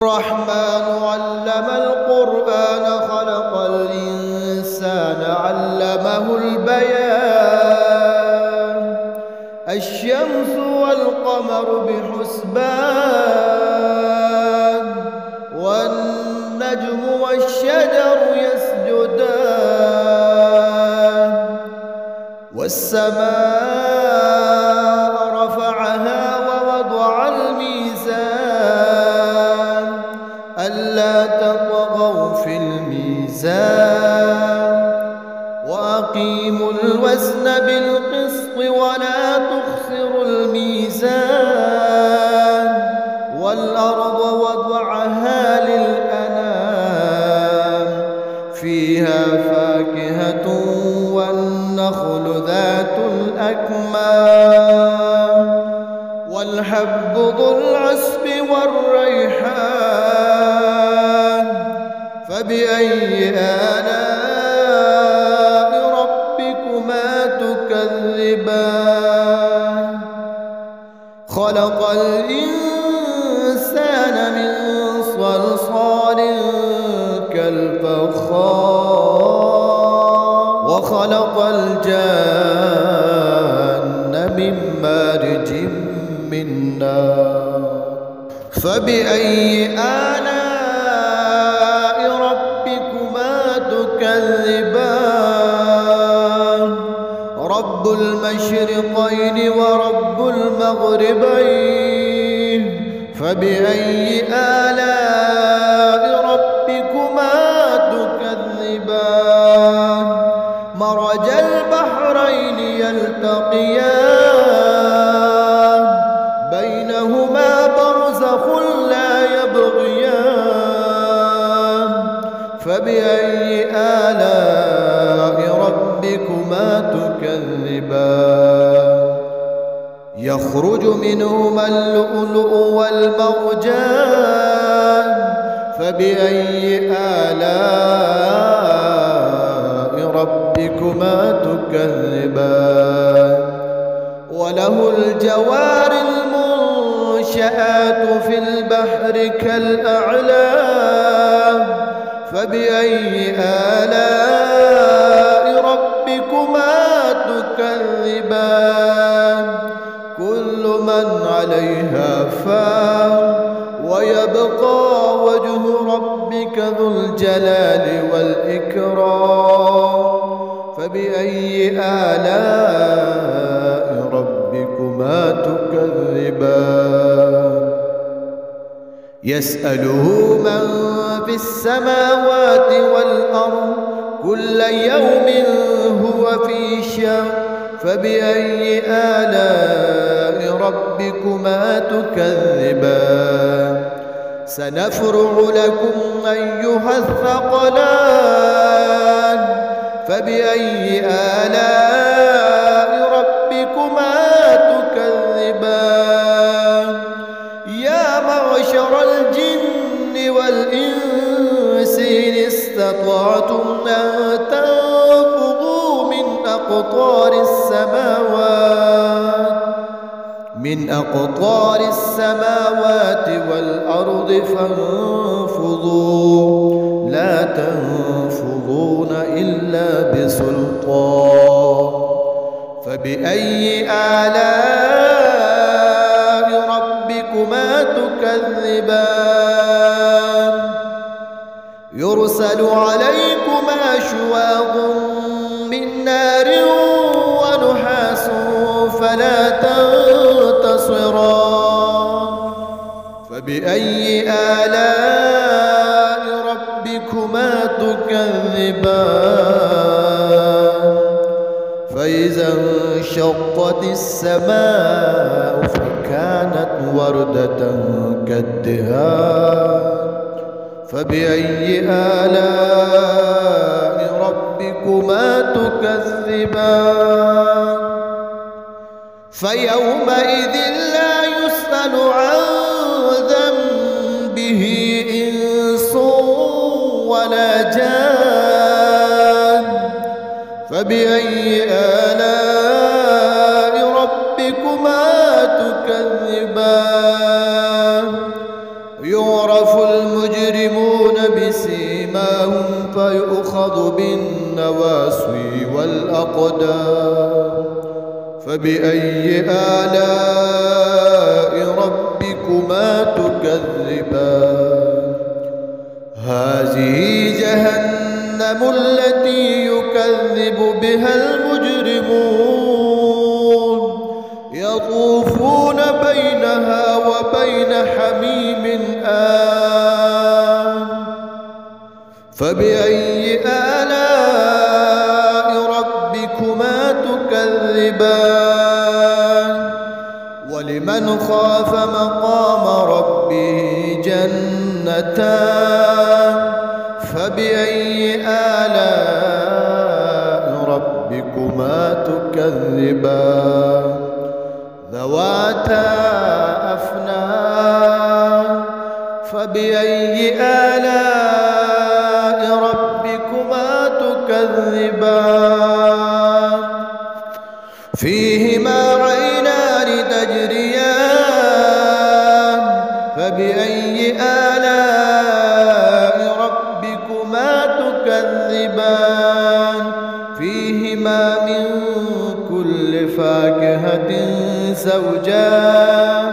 الرحمن علم القرآن خلق الإنسان علمه البيان الشمس والقمر بحسبان والنجم والشجر يسجدان والسماء رفعها ووضع الميزان ألا تطغوا في الميزان وأقيموا الوزن بالقسط ولا تخسروا الميزان والأرض وضعها للأنام فيها فاكهة والنخل ذات الأكمام والحب ذو العصف والريحان فبأي آلاء ربكما تكذبان خلق الإنسان من صلصال كالفخار وخلق الجان من مارج من نار فبأي آلاء ربكما تكذبان رب المشرقين ورب المغربين فبأي آلاء ربكما تكذبان مرج البحرين يلتقيان بينهما برزخ لا يبغيان فبأي آلاء ربكما تكذبان يخرج منهما اللؤلؤ والمرجان فبأي آلاء ربكما تكذبان وله الجوار المنشآت في البحر كالأعلام فبأي آلاء ربكما تكذبان كل من عليها فان ويبقى وجه ربك ذو الجلال والإكرام فبأي آلاء ربكما تكذبان يسأله من في السماوات والأرض كل يوم هو في شأن فبأي آلاء ربكما تكذبان سنفرغ لكم أيها الثقلان فبأي آلاء ربكما تكذبان يا معشر الجن والإنس إن استطعتم أن تنفذوا من أقطار السماوات والأرض فانفذوا لا تنفذون إلا بسلطان فبأي آلاء ربكما تكذبان يرسل عليكما شواظ من نار ونحاس فلا تنتصران فبأي آلاء ربكما تكذبان فإذا انشقت السماء فكانت وردة كالدهان فبأي آلاء ربكما تكذبان فيومئذ لا يسأل عن ذنبه إنس ولا جان فبأي آلاء ربكما تكذبان يعرف المجرمون بسيماهم فيؤخذ بالنواصي والأقدام فبأي آلاء ربكما تكذبان هذه جهنم التي يكذب بها المجرمون يطوفون بينها وبين حميم آن فبأي آلاء ربكما تكذبان ولمن خاف مقام ربه جنتان فبأي آلاء ربكما تكذبان ذواتا أفنان فبأي آلاء ربكما تكذبان فيهما عينان تجريان فبأي آلاء ربكما تكذبان فيهما من كل فاكهة زوجان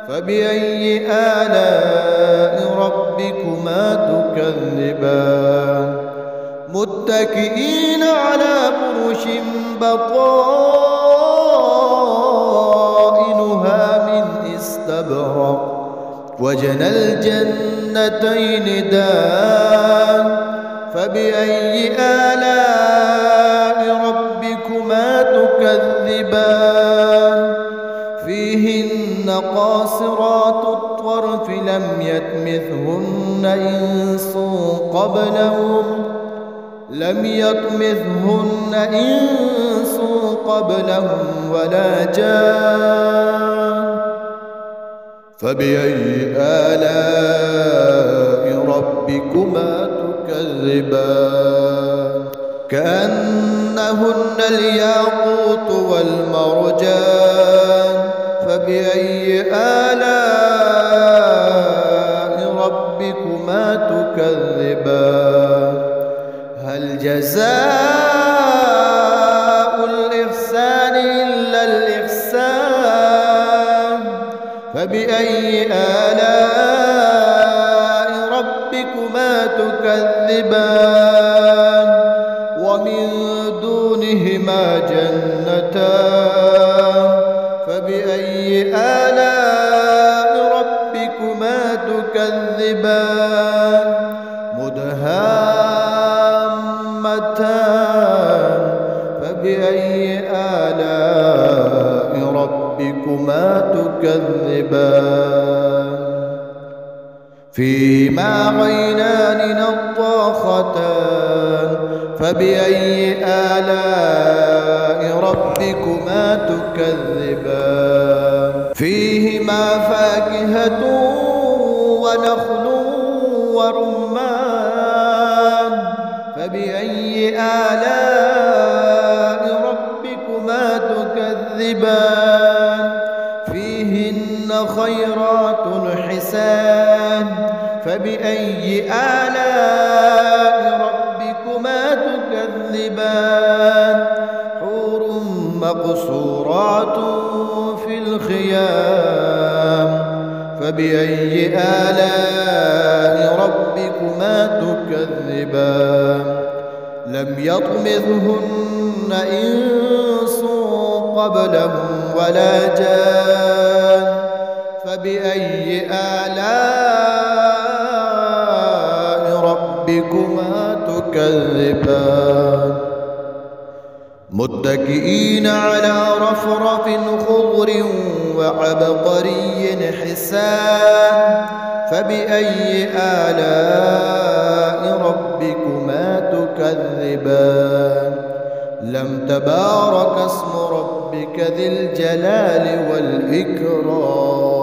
فبأي آلاء ربكما تكذبان متكئين على فرش بطائنها من استبرق وجنى الجنتين دان فبأي آلاء ربكما تكذبان فيهن قاصرات الطرف لم يطمثهن إنس قبلهم ولا جان فبأي آلاء ربكما تكذبان كأنهن الياقوت والمرجان فبأي آلاء ربكما تكذبان هل جزاء الإحسان إلا الإحسان فبأي آلاء ربكما تكذبان ومن دونهما جنتان فبأي آلاء ربكما تكذبان مدهامتان فبأي آلاء ربكما تكذبان فيهما عينان نضاختان فبأي آلاء ربكما تكذبان فيهما فاكهة ونخل ورمان فبأي آلاء ربكما تكذبان فيهن خيرات حسان فبأي آلاء ربكما تكذبان حور مقصورات في الخيام فبأي آلاء ربكما تكذبان لم يطمثهن إنس قبلهم ولا جان فبأي آلاء ربكما تكذبان متكئين على رفرف خضر وعبقري حسان فبأي آلاء ربكما تكذبان لم تبارك اسم ربك ذي الجلال والإكرام